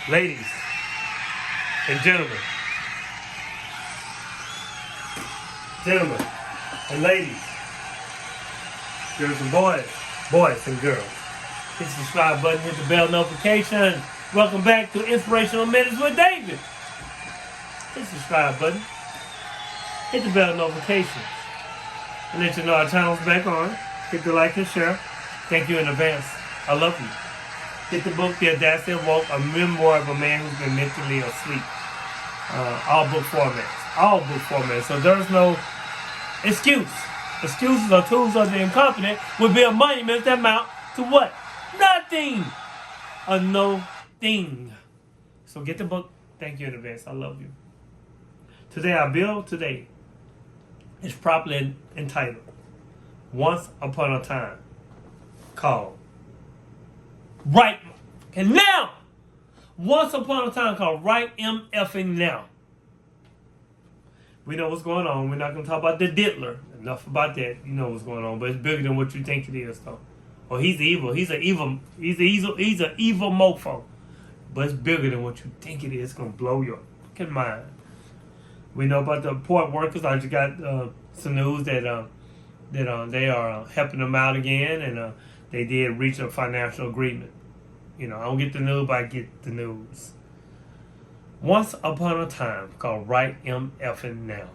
Ladies and gentlemen, and ladies, girls and boys and girls, hit the subscribe button, hit the bell notification. Welcome back to Inspirational Minutes with David. Hit the subscribe button, hit the bell notification, and let you know our channel's back on. Hit the like and share. Thank you in advance. I love you. Hit the book, The Audacity of Woke, a memoir of a man who's been mentally asleep. All book formats. So there's no excuse. Excuses or tools of the incompetent would be a monument that amount to what? Nothing. A no thing. So get the book. Thank you in advance. I love you. Today, our bill today is properly entitled Once Upon a Time, called Right and Now. Once upon a time called Right MFing Now. We know what's going on. We're not going to talk about the diddler. Enough about that. You know what's going on. But it's bigger than what you think it is, though. Oh, he's evil. He's an evil mofo. But it's bigger than what you think it is. It's going to blow your fucking mind. We know about the port workers. I just got some news that they are helping them out again. And they did reach a financial agreement. You know, I don't get the news, but I get the news. Once upon a time, called Right MFing Now.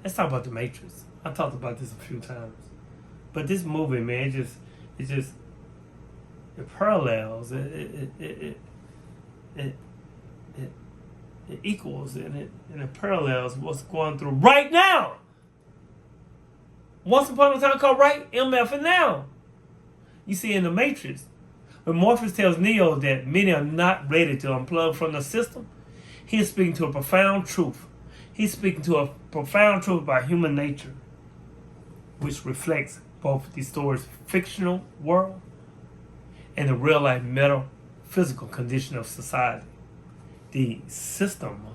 Let's talk about The Matrix. I talked about this a few times. But this movie, man, it parallels, it equals, and it parallels what's going through right now. Once upon a time called Right MFing Now. You see, in The Matrix, when Morpheus tells Neo that many are not ready to unplug from the system, he is speaking to a profound truth. He's speaking to a profound truth about human nature, which reflects both the story's fictional world and the real-life metaphysical condition of society. The system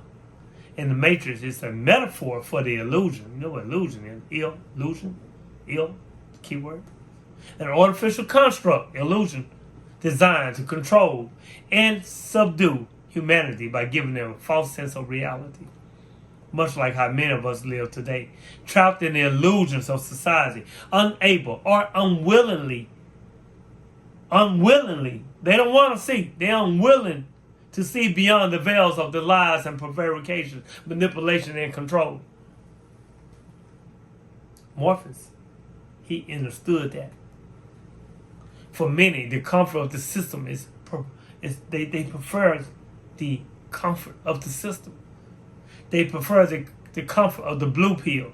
in The Matrix is a metaphor for the illusion. You know what illusion is? Ill, keyword. An artificial construct, illusion, designed to control and subdue humanity by giving them a false sense of reality. Much like how many of us live today, trapped in the illusions of society, unable or unwillingly, they don't want to see, they're unwilling to see beyond the veils of the lies and prevarications, manipulation and control. Morpheus, he understood that. For many, the comfort of the system they prefer the comfort of the system. They prefer the comfort of the blue pill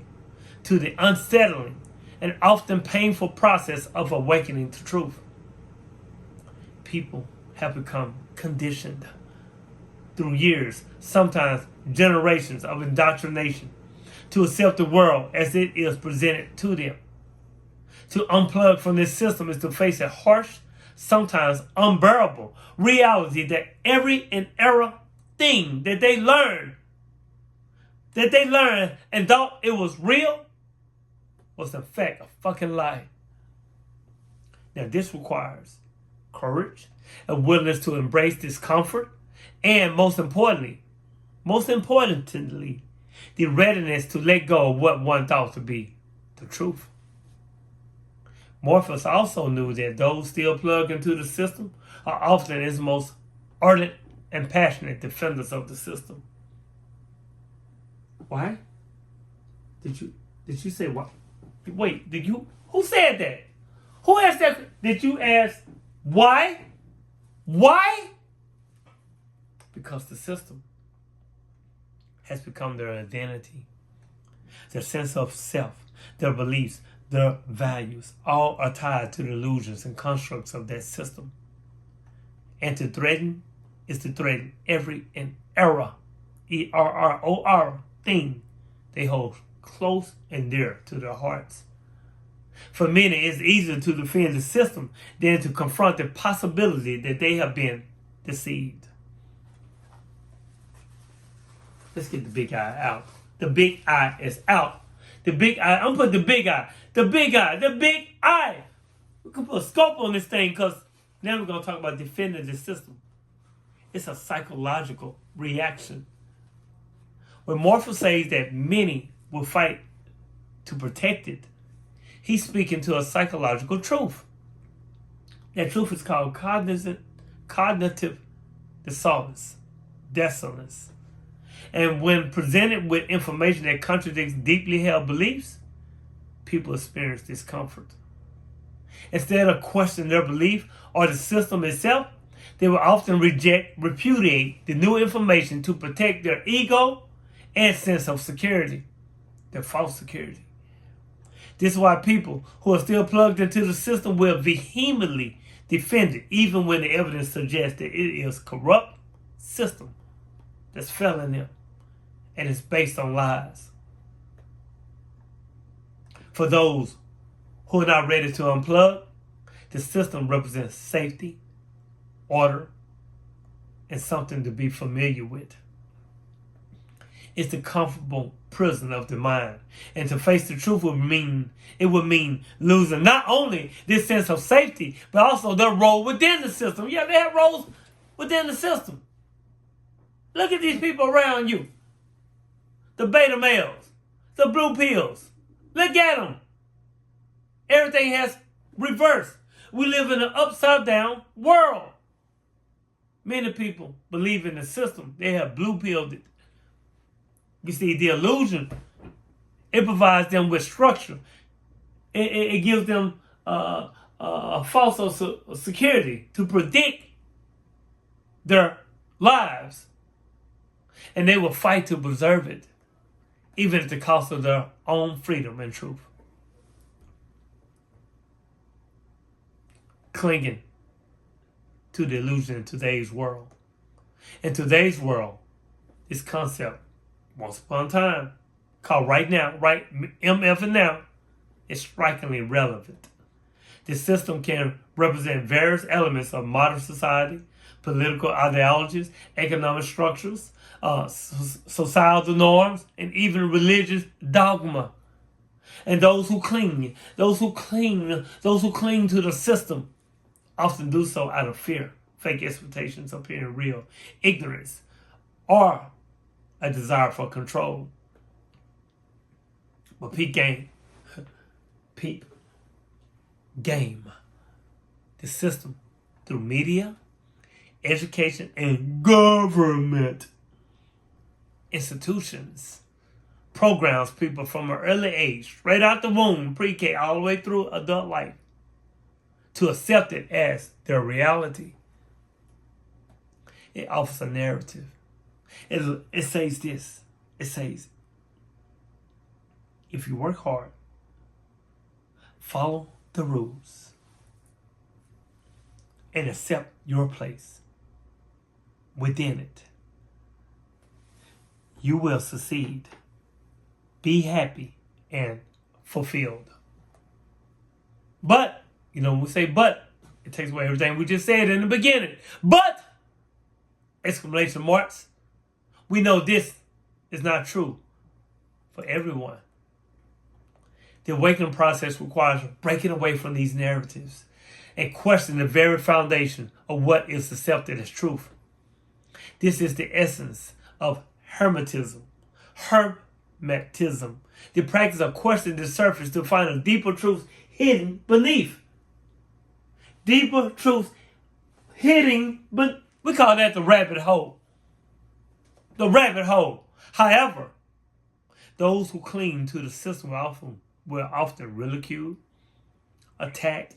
to the unsettling and often painful process of awakening to truth. People have become conditioned through years, sometimes generations of indoctrination, to accept the world as it is presented to them. To unplug from this system is to face a harsh, sometimes unbearable reality that every and every thing that they learned and thought it was real was in fact a fucking lie. Now this requires courage, a willingness to embrace discomfort, and most importantly, the readiness to let go of what one thought to be the truth. Morpheus also knew that those still plugged into the system are often his most ardent and passionate defenders of the system. Why? Did you say why? Wait, who said that? Who asked that? Did you ask why? Why? Because the system has become their identity, their sense of self, their beliefs, their values. All are tied to the illusions and constructs of that system. And to threaten is to threaten every and error, ERROR, thing they hold close and dear to their hearts. For many, it's easier to defend the system than to confront the possibility that they have been deceived. Let's get the big eye out. The big eye is out. The big eye, I'm putting the big eye. The big eye. We can put a scope on this thing because now we're going to talk about defending the system. It's a psychological reaction. When Morpheus says that many will fight to protect it, he's speaking to a psychological truth. That truth is called cognitive dissonance. And when presented with information that contradicts deeply held beliefs, people experience discomfort. Instead of questioning their belief or the system itself, they will often repudiate the new information to protect their ego and sense of security, their false security. This is why people who are still plugged into the system will vehemently defend it, even when the evidence suggests that it is a corrupt system that's failing them and is based on lies. For those who are not ready to unplug, the system represents safety, order, and something to be familiar with. It's the comfortable prison of the mind. And to face the truth would mean losing not only this sense of safety, but also their role within the system. Yeah, they have roles within the system. Look at these people around you. The beta males, the blue pills. Look at them. Everything has reversed. We live in an upside down world. Many people believe in the system. They have blue pilled it. You see, the illusion, it provides them with structure. It gives them a false security to predict their lives. And they will fight to preserve it, even at the cost of their own freedom and truth. Clinging to the illusion in today's world. In today's world, this concept, once upon a time, called right now, MF and now, is strikingly relevant. This system can represent various elements of modern society, political ideologies, economic structures, societal norms, and even religious dogma. And those who cling to the system often do so out of fear, fake expectations appearing real, ignorance, or a desire for control. But peep game. The system through media, education, and government institutions programs people from an early age, straight out the womb, pre-K, all the way through adult life, to accept it as their reality. It offers a narrative. It says this. It says, if you work hard, follow the rules, and accept your place within it, you will succeed, be happy, and fulfilled. But, when we say but, it takes away everything we just said in the beginning. But, exclamation marks, we know this is not true for everyone. The awakening process requires breaking away from these narratives and questioning the very foundation of what is accepted as truth. This is the essence of hermetism, the practice of questioning the surface to find a deeper truth hidden beneath. Deeper truth hidden, but we call that the rabbit hole. The rabbit hole. However, those who cling to the system will often ridicule, attack,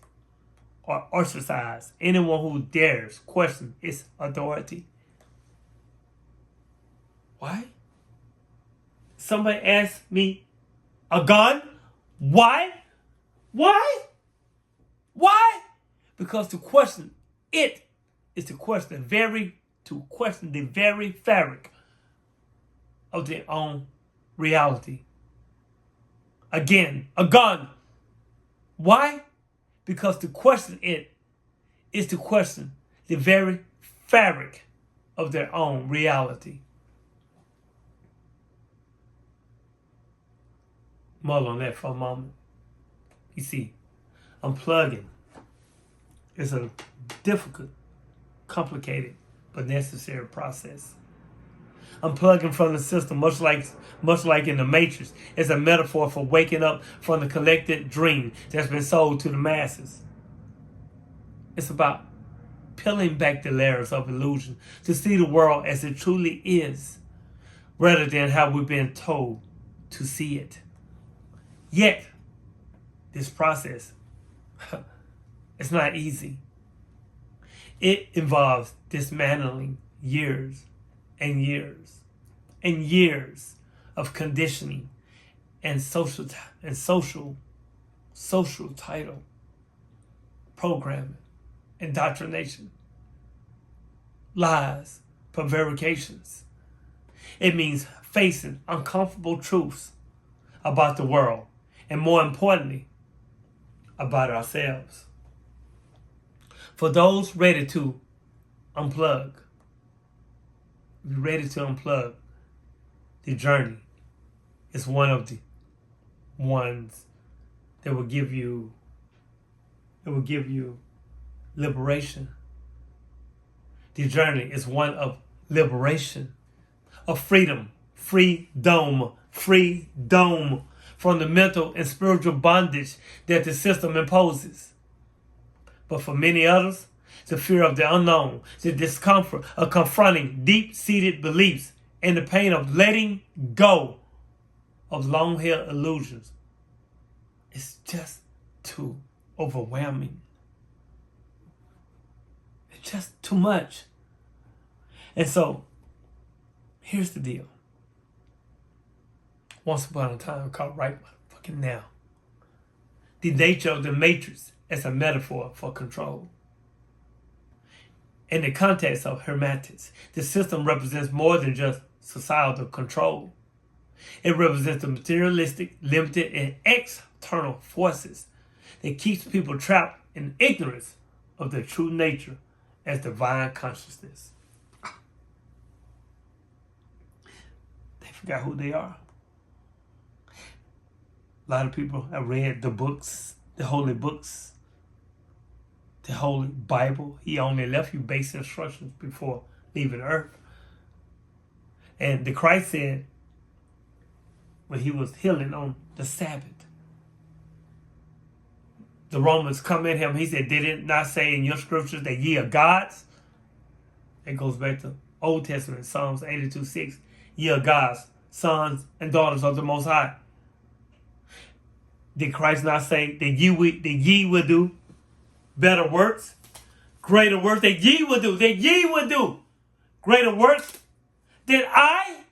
or ostracize anyone who dares question its authority. Why? Somebody asked me, a gun? Why? Because to question it is to question the very fabric of their own reality. Again, a gun. Why? Because to question it is to question the very fabric of their own reality. Mull on that for a moment. You see, unplugging is a difficult, complicated but necessary process. Unplugging from the system, much like in the Matrix, is a metaphor for waking up from the collected dream that's been sold to the masses. It's about peeling back the layers of illusion to see the world as it truly is, rather than how we've been told to see it. Yet, this process, it's not easy. It involves dismantling years and years and years of conditioning and social title, programming, indoctrination, lies, prevarications. It means facing uncomfortable truths about the world, and more importantly, about ourselves. For those ready to unplug, be ready to unplug, the journey is one of the ones that will give you liberation. The journey is one of liberation, of freedom from the mental and spiritual bondage that the system imposes. But for many others, the fear of the unknown, the discomfort of confronting deep-seated beliefs, and the pain of letting go of long-held illusions is just too overwhelming. It's just too much. And so, here's the deal. Once upon a time, called right motherfucking now. The nature of the matrix as a metaphor for control. In the context of hermetics, the system represents more than just societal control. It represents the materialistic, limited, and external forces that keeps people trapped in ignorance of their true nature as divine consciousness. They forgot who they are. A lot of people have read the books, the holy books, the Holy Bible. He only left you basic instructions before leaving earth. And the Christ said, when he was healing on the Sabbath, the Romans come at him. He said, did it not say in your scriptures that ye are gods? It goes back to Old Testament, Psalms 82:6. Ye are gods, sons and daughters of the Most High. Did Christ not say that ye will do better works, greater works that ye will do greater works than I?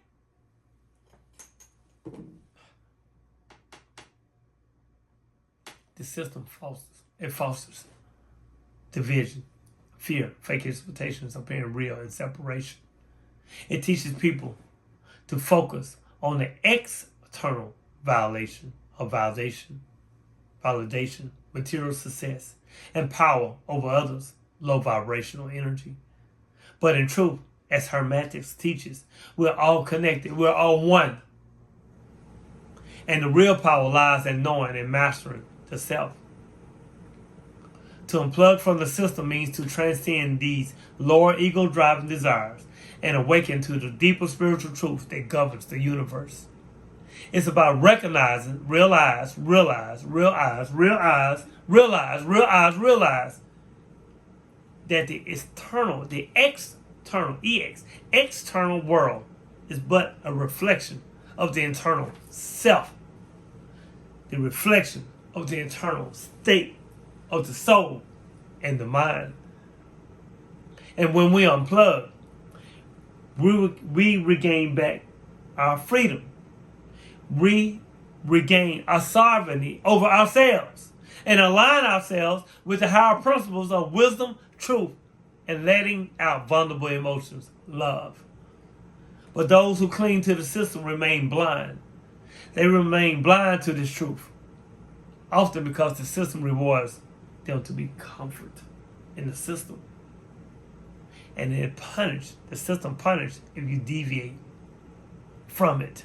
The system fosters division, fear, fake expectations of being real, and separation. It teaches people to focus on the external validation, material success, and power over others, low vibrational energy. But in truth, as Hermetics teaches, we're all connected, we're all one. And the real power lies in knowing and mastering the self. To unplug from the system means to transcend these lower ego-driving desires and awaken to the deeper spiritual truth that governs the universe. It's about recognizing, realize that the external world is but a reflection of the internal self, the reflection of the internal state of the soul and the mind. And when we unplug, we regain back our freedom. We regain our sovereignty over ourselves and align ourselves with the higher principles of wisdom, truth, and letting out vulnerable emotions, love. But those who cling to the system remain blind. They remain blind to this truth, often because the system rewards them to be comfort in the system. And the system punishes if you deviate from it.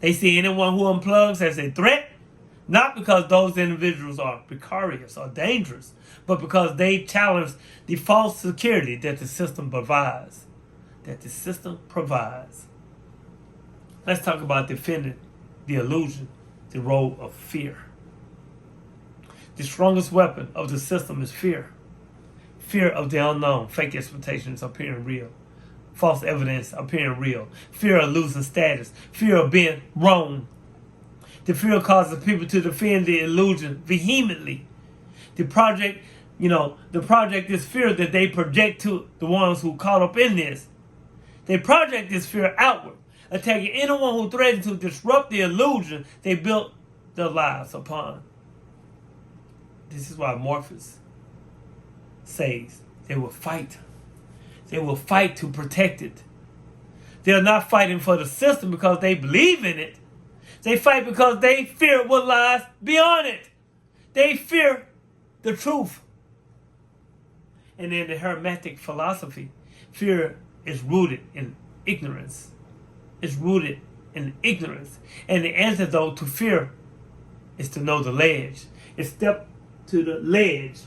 They see anyone who unplugs as a threat Not because those individuals are precarious or dangerous, but because they challenge the false security that the system provides. Let's talk about defending the illusion, the role of fear. The strongest weapon of the system is fear. Fear of the unknown, fake expectations appearing real, false evidence appearing real, fear of losing status, fear of being wrong. The fear causes people to defend the illusion vehemently. The project is fear that they project to the ones who caught up in this. They project this fear outward, attacking anyone who threatens to disrupt the illusion they built their lives upon. This is why Morpheus says they will fight. They will fight to protect it. They are not fighting for the system because they believe in it. They fight because they fear what lies beyond it. They fear the truth. And in the Hermetic philosophy, fear is rooted in ignorance. It's rooted in ignorance. And the antidote to fear is to know the ledge. It's step to the ledge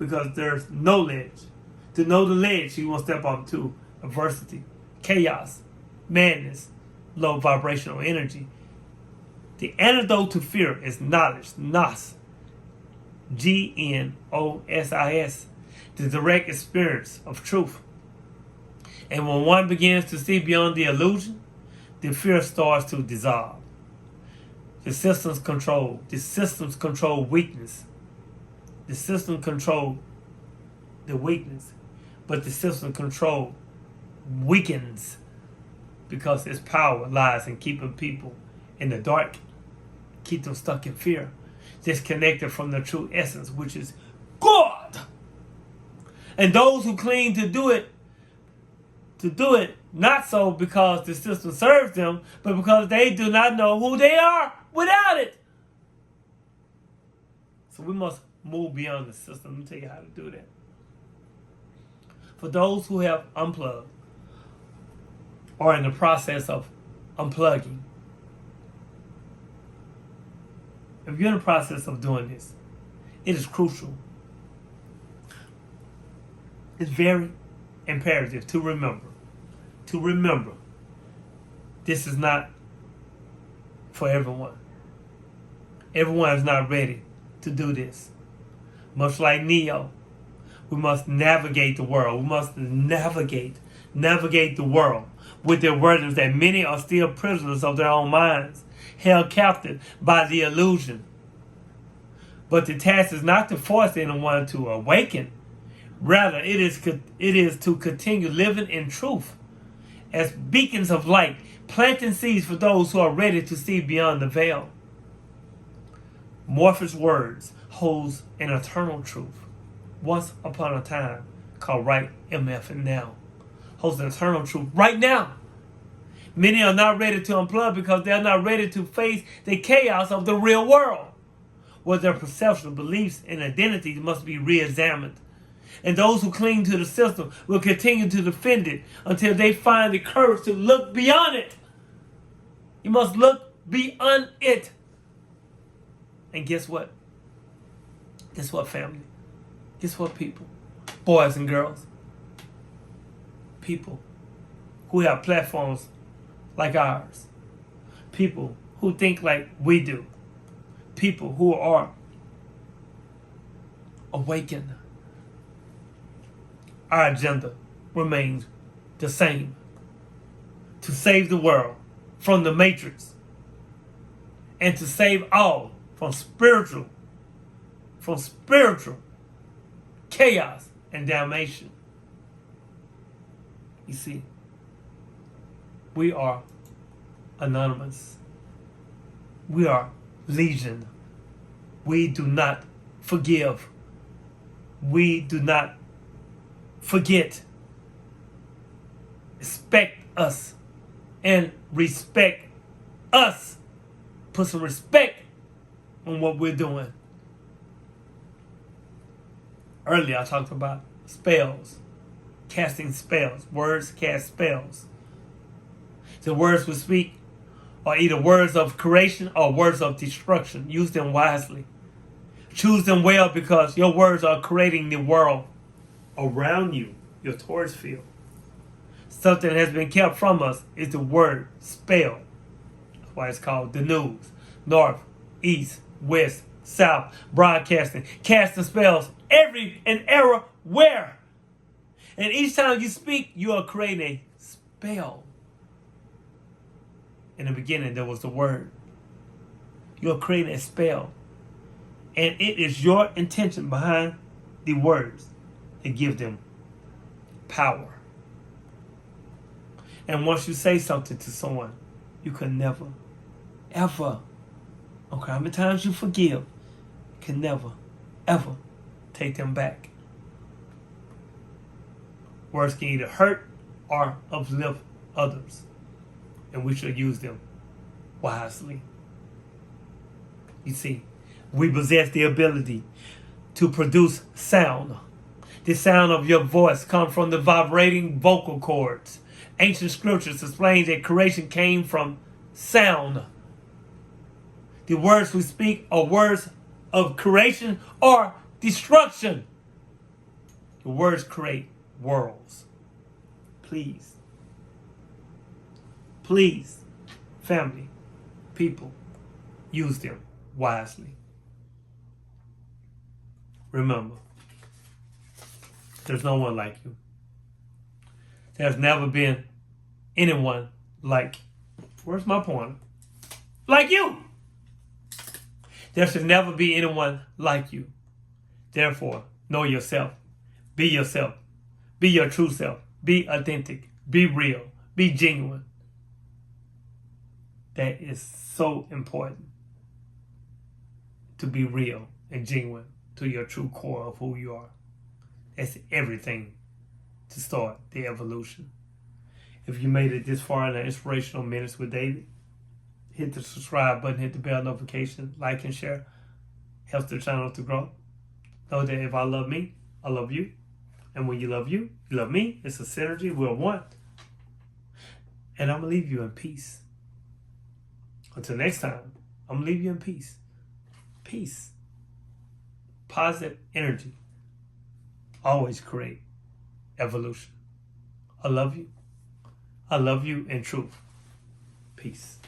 because there's no ledge. To know the ledge, you won't step onto adversity, chaos, madness, low vibrational energy. The antidote to fear is knowledge, Gnosis, Gnosis, the direct experience of truth. And when one begins to see beyond the illusion, the fear starts to dissolve. The systems control weakness. The system control the weakness, but the system control weakens because its power lies in keeping people in the dark, keep them stuck in fear, disconnected from the true essence, which is God. And those who cling to do it not so because the system serves them, but because they do not know who they are without it. So we must move beyond the system. Let me tell you how to do that. For those who have unplugged or in the process of unplugging, if you're in the process of doing this, it is crucial. It's very imperative to remember this is not for everyone. Everyone is not ready to do this. Much like Neo, we must navigate the world. We must navigate the world with the awareness that many are still prisoners of their own minds, held captive by the illusion. But the task is not to force anyone to awaken. Rather, it is to continue living in truth as beacons of light, planting seeds for those who are ready to see beyond the veil. Morpheus' words holds an eternal truth. Once upon a time, called right, MF, and now, holds an eternal truth right now. Many are not ready to unplug because they are not ready to face the chaos of the real world, where their perception, beliefs, and identities must be re-examined. And those who cling to the system will continue to defend it until they find the courage to look beyond it. You must look beyond it. And guess what? Guess what, family? Guess what, people? Boys and girls. People who have platforms like ours. People who think like we do. People who are awakened. Our agenda remains the same. To save the world from the matrix. And to save all from spiritual chaos and damnation. You see, we are anonymous. We are legion. We do not forgive. We do not forget. Expect us and respect us. Put some respect on what we're doing. Earlier I talked about spells, casting spells. Words cast spells. The words we speak are either words of creation or words of destruction. Use them wisely. Choose them well because your words are creating the world around you, your torch field. Something that has been kept from us is the word spell. That's why it's called the news. North, east, west, south, broadcasting, casting spells every and everywhere. And each time you speak, you are creating a spell. In the beginning, there was the word. You are creating a spell. And it is your intention behind the words to give them power. And once you say something to someone, you can never, ever, okay, how many times you forgive, you can never, ever take them back. Words can either hurt or uplift others. And we should use them wisely. You see, we possess the ability to produce sound. The sound of your voice comes from the vibrating vocal cords. Ancient scriptures explain that creation came from sound. The words we speak are words of creation or destruction. The words create worlds. Please, family, people, use them wisely. Remember, there's no one like you. There's never been anyone like, where's my pointer? Like you. There should never be anyone like you. Therefore, know yourself. Be yourself. Be your true self. Be authentic. Be real. Be genuine. That is so important. To be real and genuine to your true core of who you are. That's everything to start the evolution. If you made it this far in the Inspirational Minutes with David, hit the subscribe button, hit the bell notification, like and share. Helps the channel to grow. Know that if I love me, I love you. And when you love you, you love me. It's a synergy. We're one. And I'm going to leave you in peace. Until next time, I'm going to leave you in peace. Peace. Positive energy. Always create evolution. I love you. I love you in truth. Peace.